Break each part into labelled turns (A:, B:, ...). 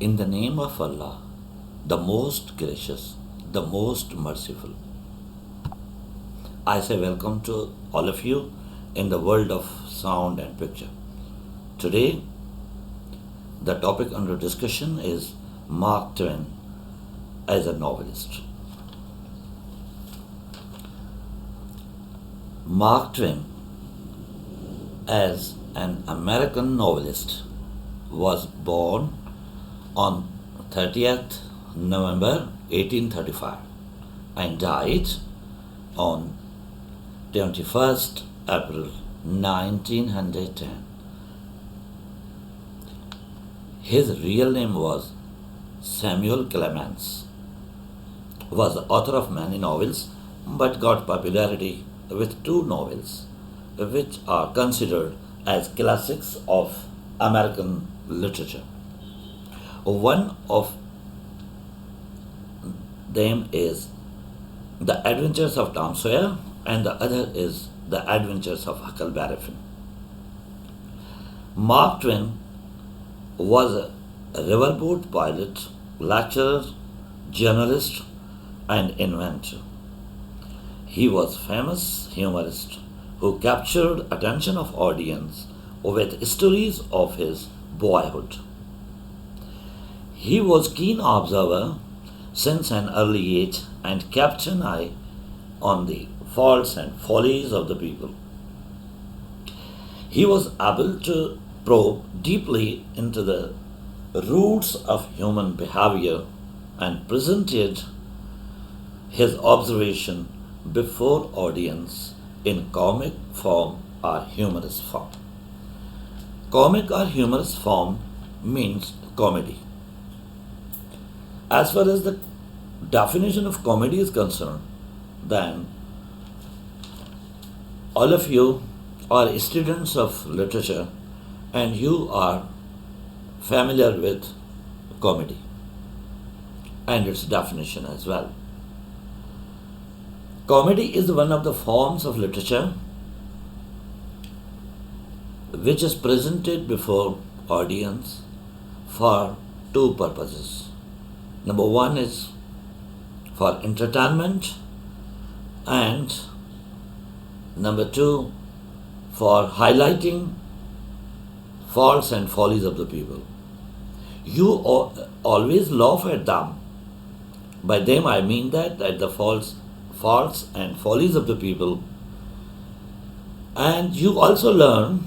A: In the name of Allah, the most gracious, the most merciful. I say welcome to all of you in the world of sound and picture. Today, the topic under discussion is Mark Twain as a novelist. Mark Twain, as an American novelist, was born on 30th November 1835 and died on 21st April 1910. His real name was Samuel Clemens. Was the author of many novels but got popularity with two novels which are considered as classics of American literature. One of them is The Adventures of Tom Sawyer and the other is The Adventures of Huckleberry Finn. Mark Twain was a riverboat pilot, lecturer, journalist, and inventor. He was a famous humorist who captured attention of audience with stories of his boyhood. He was keen observer since an early age and kept an eye on the faults and follies of the people. He was able to probe deeply into the roots of human behavior and presented his observation before audience in comic form or humorous form. Comic or humorous form means comedy. As far as the definition of comedy is concerned, then all of you are students of literature and you are familiar with comedy and its definition as well. Comedy is one of the forms of literature which is presented before audience for two purposes. Number one is for entertainment and number two for highlighting faults and follies of the people. You always laugh at them. By them I mean that at the faults and follies of the people, and you also learn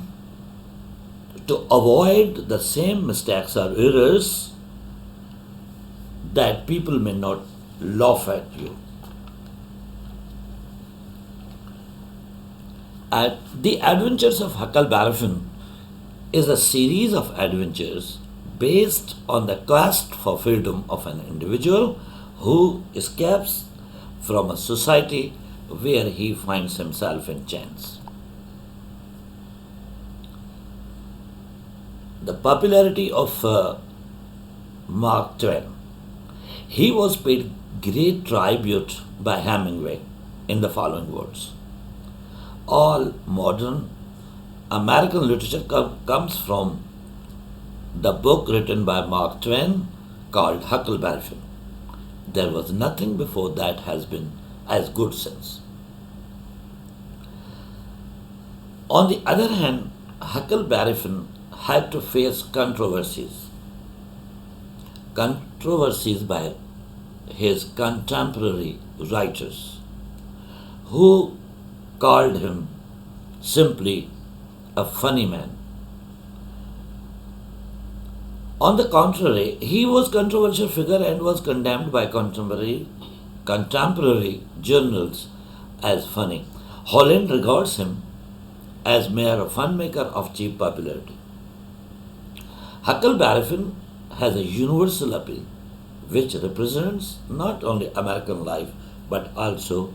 A: to avoid the same mistakes or errors that people may not laugh at you. The Adventures of Huckleberry Finn is a series of adventures based on the quest for freedom of an individual who escapes from a society where he finds himself in chains. The popularity of Mark Twain. He was paid great tribute by Hemingway in the following words. All modern American literature comes from the book written by Mark Twain called Huckleberry Finn. There was nothing before that has been as good since. On the other hand, Huckleberry Finn had to face controversies by his contemporary writers who called him simply a funny man. On the contrary, he was a controversial figure and was condemned by contemporary journals as funny. Holland regards him as mere a fun maker of cheap popularity. Huckleberry Finn has a universal appeal which represents not only American life but also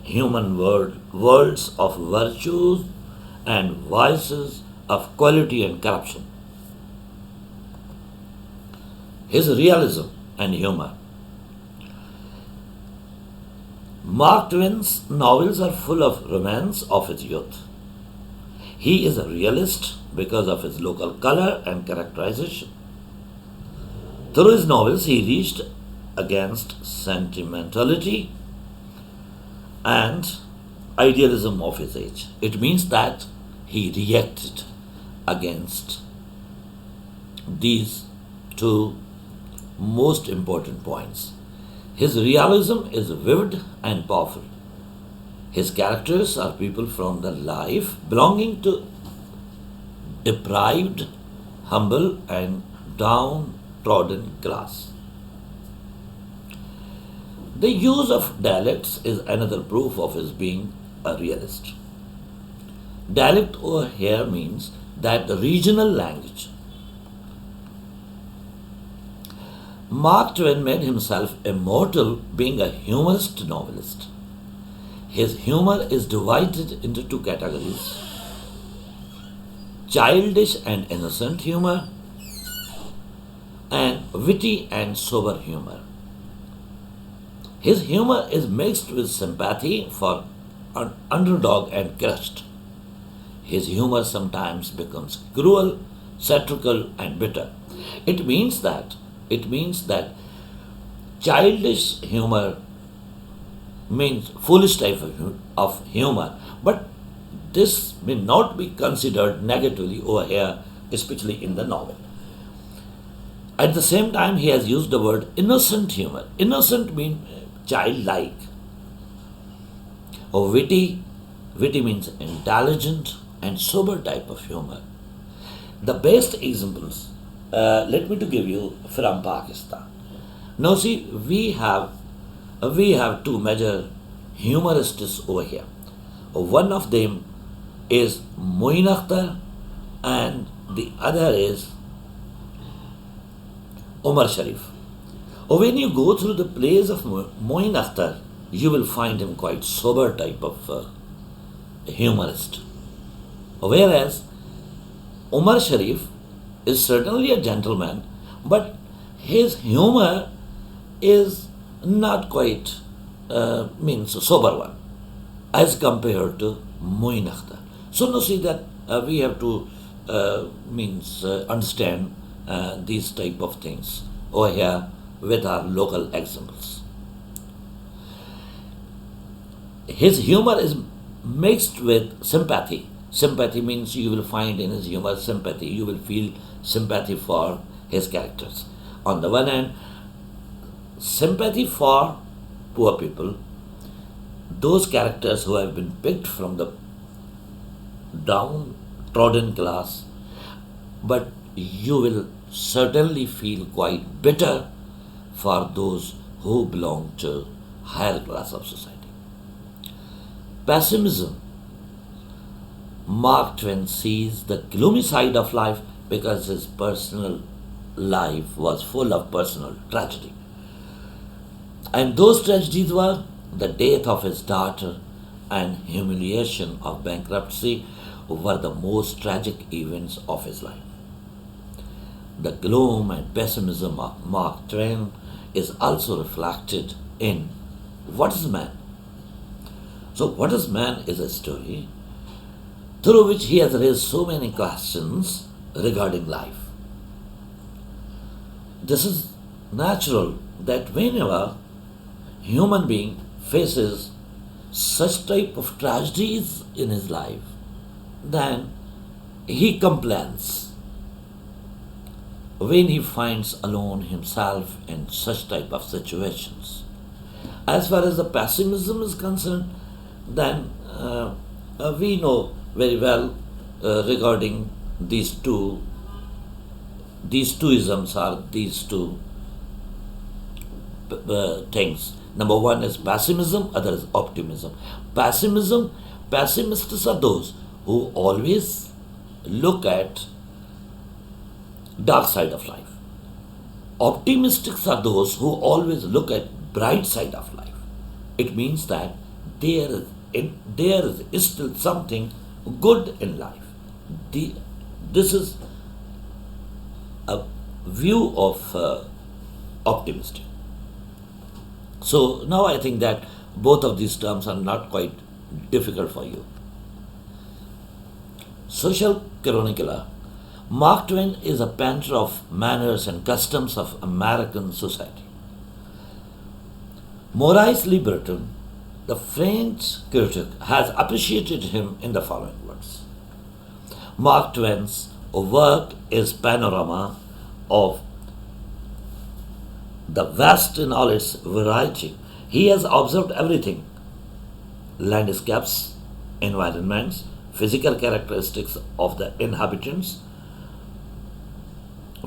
A: human worlds of virtues and vices, of quality and corruption. His realism and humor. Mark Twain's novels are full of romance of his youth. He is a realist because of his local color and characterization. Through his novels, he reached against sentimentality and idealism of his age. It means that he reacted against these two most important points. His realism is vivid and powerful. His characters are people from the life belonging to deprived, humble, and downtrodden class. The use of dialects is another proof of his being a realist. Dialect over here means that the regional language. Mark Twain made himself immortal being a humorist novelist. His humor is divided into two categories: childish and innocent humor, and witty and sober humor. His humor is mixed with sympathy for an underdog and crushed. His humor sometimes becomes cruel, satirical, and bitter. It means that childish humor means foolish type of humor, but this may not be considered negatively over here, especially in the novel. At the same time, he has used the word innocent humor. Innocent means childlike. Or witty means intelligent and sober type of humor. The best examples, let me to give you from Pakistan. Now see, we have two major humorists over here. One of them is Moin Akhtar and the other is Omar Sharif. When you go through the plays of Moin Akhtar, you will find him quite sober type of humorist. Whereas Omar Sharif is certainly a gentleman, but his humor is not quite means a sober one as compared to Moin Akhtar. So now see that we have to understand these type of things over here with our local examples. His humor is mixed with sympathy. Sympathy means you will find in his humor sympathy. You will feel sympathy for his characters. On the one hand, sympathy for poor people, those characters who have been picked from the downtrodden class, but you will certainly feel quite bitter for those who belong to higher class of society. Pessimism. Mark Twain sees the gloomy side of life because his personal life was full of personal tragedy. And those tragedies were the death of his daughter and humiliation of bankruptcy were the most tragic events of his life. The gloom and pessimism of Mark Twain is also reflected in What is Man? So, What is Man is a story through which he has raised so many questions regarding life. This is natural that whenever human being faces such type of tragedies in his life, then he complains. When he finds alone himself in such type of situations. As far as the pessimism is concerned, then we know very well regarding these two isms or these two things. Number one is pessimism, other is optimism. Pessimists are those who always look at dark side of life. Optimists are those who always look at bright side of life. It means that there is still something good in life. This is a view of optimism. So now I think that both of these terms are not quite difficult for you. Social chronicler. Mark Twain is a painter of manners and customs of American society. Maurice Libreton, the French critic, has appreciated him in the following words. Mark Twain's work is panorama of the vast in all its variety. He has observed everything: landscapes, environments, physical characteristics of the inhabitants,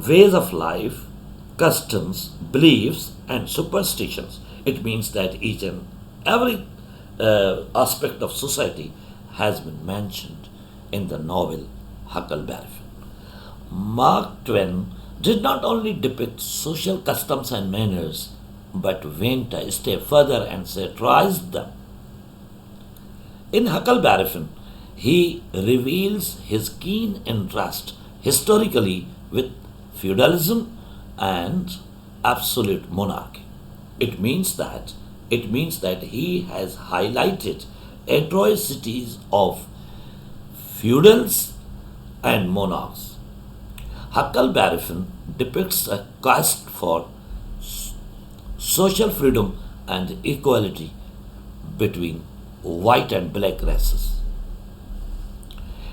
A: ways of life, customs, beliefs, and superstitions. It means that each and every aspect of society has been mentioned in the novel Huckleberry Finn. Mark Twain did not only depict social customs and manners, but went a step further and satirized them. In Huckleberry Finn, he reveals his keen interest historically with feudalism and absolute monarchy. It means that he has highlighted atrocities of feudals and monarchs. Huckleberry Finn depicts a quest for social freedom and equality between white and black races.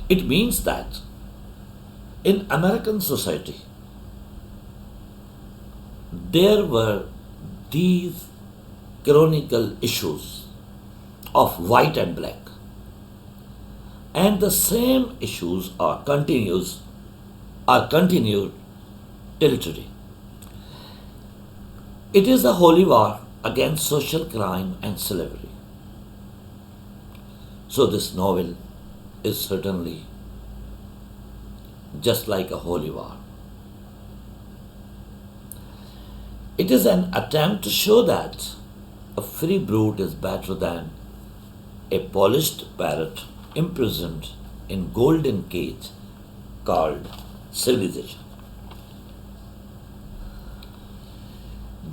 A: It means that in American society, there were these chronicle issues of white and black, and the same issues are continued till today. It is a holy war against social crime and slavery. So this novel is certainly just like a holy war. It is an attempt to show that a free brute is better than a polished parrot imprisoned in golden cage called civilization.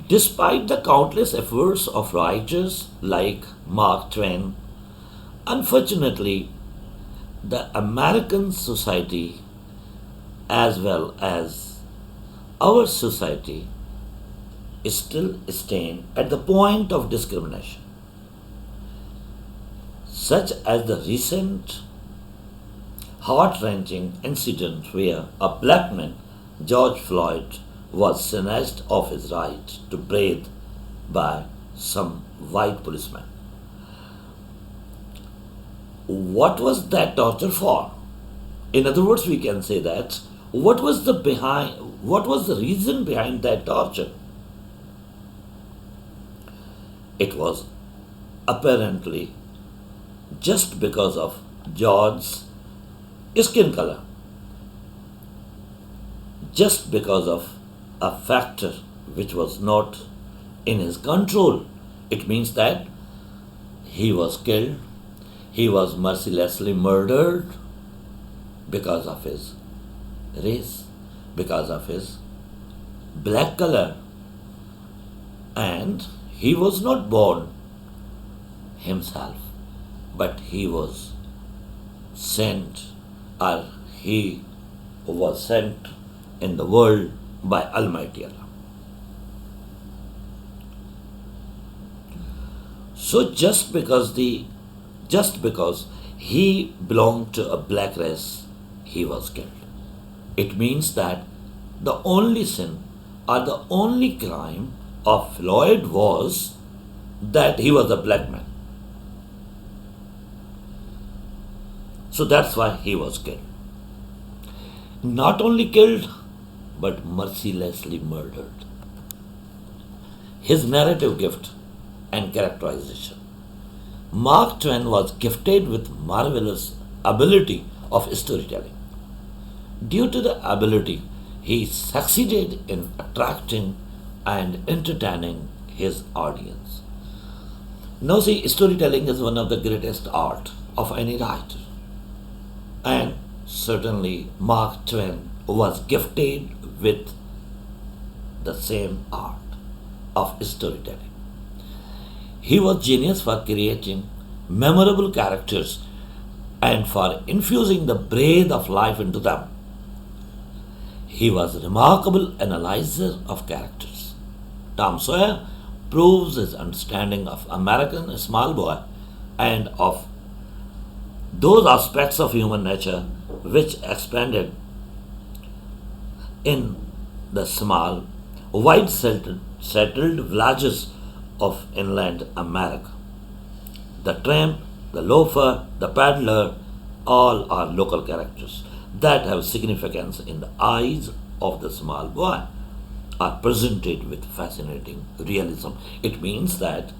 A: Despite the countless efforts of writers like Mark Twain, unfortunately, the American society as well as our society is still staying at the point of discrimination, such as the recent heart-wrenching incident where a black man, George Floyd, was snatched of his right to breathe by some white policeman. What was that torture for? In other words, we can say that what was the reason behind that torture? It was apparently just because of George's skin color, just because of a factor which was not in his control. It means that he was killed, he was mercilessly murdered because of his race, because of his black color. And he was not born himself, but he was sent, or he was sent in the world by Almighty Allah. So just because he belonged to a black race, he was killed. It means that the only sin or the only crime of Floyd was that he was a black man. So that's why he was killed. Not only killed, but mercilessly murdered. His narrative gift and characterization. Mark Twain was gifted with marvelous ability of storytelling. Due to the ability, he succeeded in attracting and entertaining his audience. Now see, storytelling is one of the greatest art of any writer. And certainly Mark Twain was gifted with the same art of storytelling. He was genius for creating memorable characters and for infusing the breath of life into them. He was a remarkable analyzer of characters. Tom Sawyer proves his understanding of American small boy and of those aspects of human nature which expanded in the small, wide settled villages of inland America. The tramp, the loafer, the peddler, all are local characters that have significance in the eyes of the small boy, are presented with fascinating realism. It means that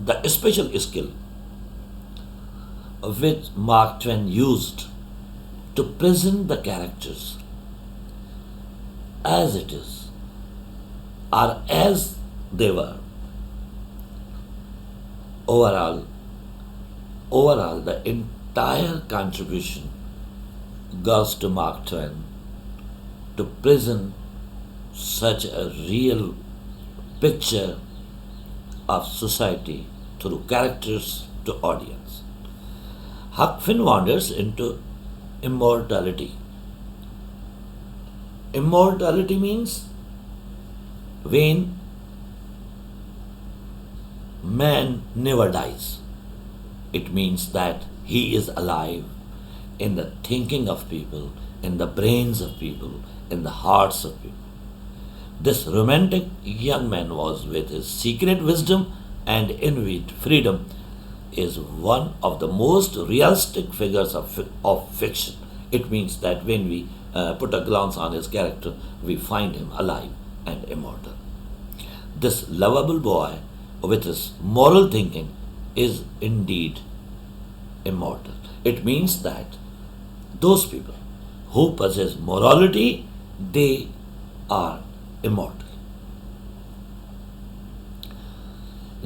A: the special skill which Mark Twain used to present the characters as it is or as they were. Overall, the entire contribution goes to Mark Twain to present such a real picture of society through characters to audience. Huck Finn wanders into immortality. Immortality means when man never dies. It means that he is alive in the thinking of people, in the brains of people, in the hearts of people. This romantic young man was, with his secret wisdom and innate freedom, is one of the most realistic figures of fiction. It means that when we put a glance on his character, we find him alive and immortal. This lovable boy with his moral thinking is indeed immortal. It means that those people who possess morality, they are immortal.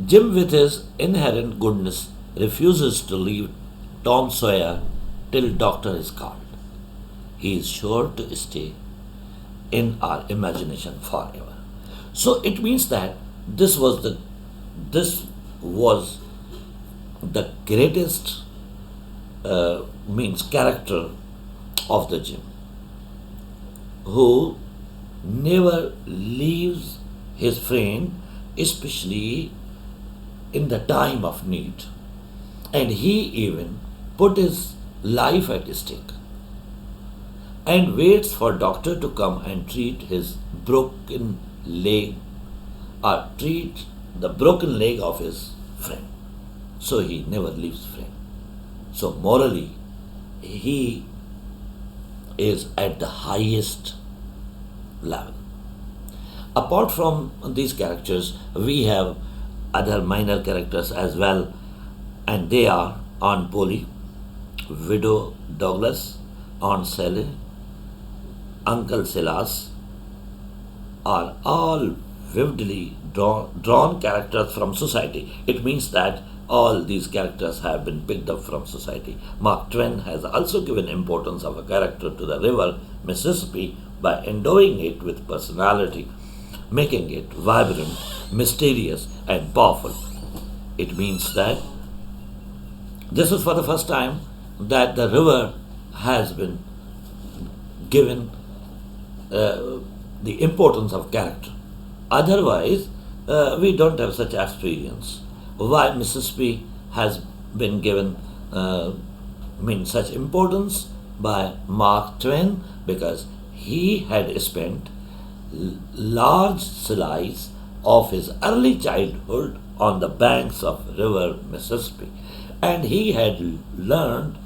A: Jim, with his inherent goodness, refuses to leave Tom Sawyer till doctor is called. He is sure to stay in our imagination forever. So it means that this was the greatest character of the Jim, who never leaves his friend, especially in the time of need, and he even put his life at stake and waits for doctor to come and treat his broken leg or treat the broken leg of his friend. So he never leaves friend. So morally, he is at the highest level. Apart from these characters, we have other minor characters as well, and they are Aunt Polly, Widow Douglas, Aunt Sally, Uncle Silas, are all vividly drawn characters from society. It means that all these characters have been picked up from society. Mark Twain has also given importance of a character to the river Mississippi by endowing it with personality, making it vibrant, mysterious, and powerful. It means that this is for the first time that the river has been given the importance of character. Otherwise, we don't have such experience. Why Mississippi has been given such importance by Mark Twain? Because he had spent large slices of his early childhood on the banks of river Mississippi, and he had learned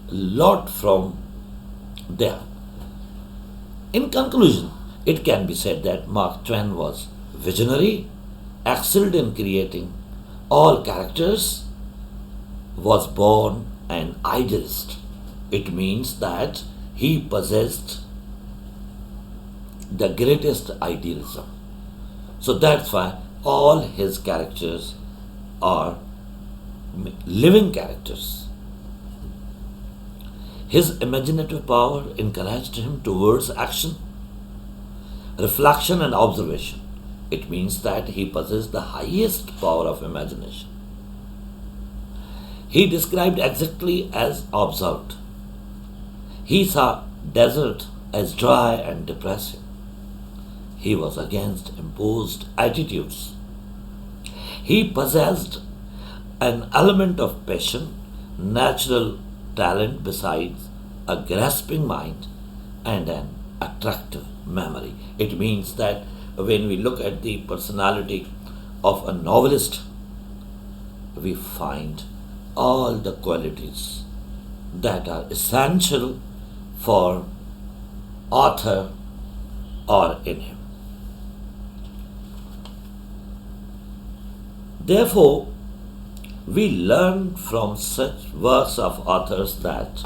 A: a lot from there. In conclusion, it can be said that Mark Twain was visionary, excelled in creating all characters, was born an idealist. It means that he possessed the greatest idealism. So that's why all his characters are living characters. His imaginative power encouraged him towards action, reflection, and observation. It means that he possessed the highest power of imagination. He described exactly as observed. He saw desert as dry and depressing. He was against imposed attitudes. He possessed an element of passion, natural talent besides a grasping mind and an attractive memory. It means that when we look at the personality of a novelist, we find all the qualities that are essential for author or in him. Therefore, we learn from such works of authors that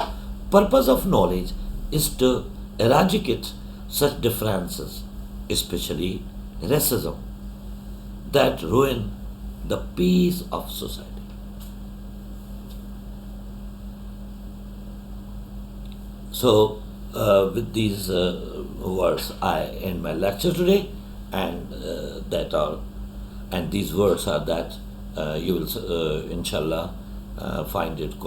A: purpose of knowledge is to eradicate such differences, especially racism, that ruin the peace of society. So, with these words, I end my lecture today, and and these words are that you will, inshallah, find it quite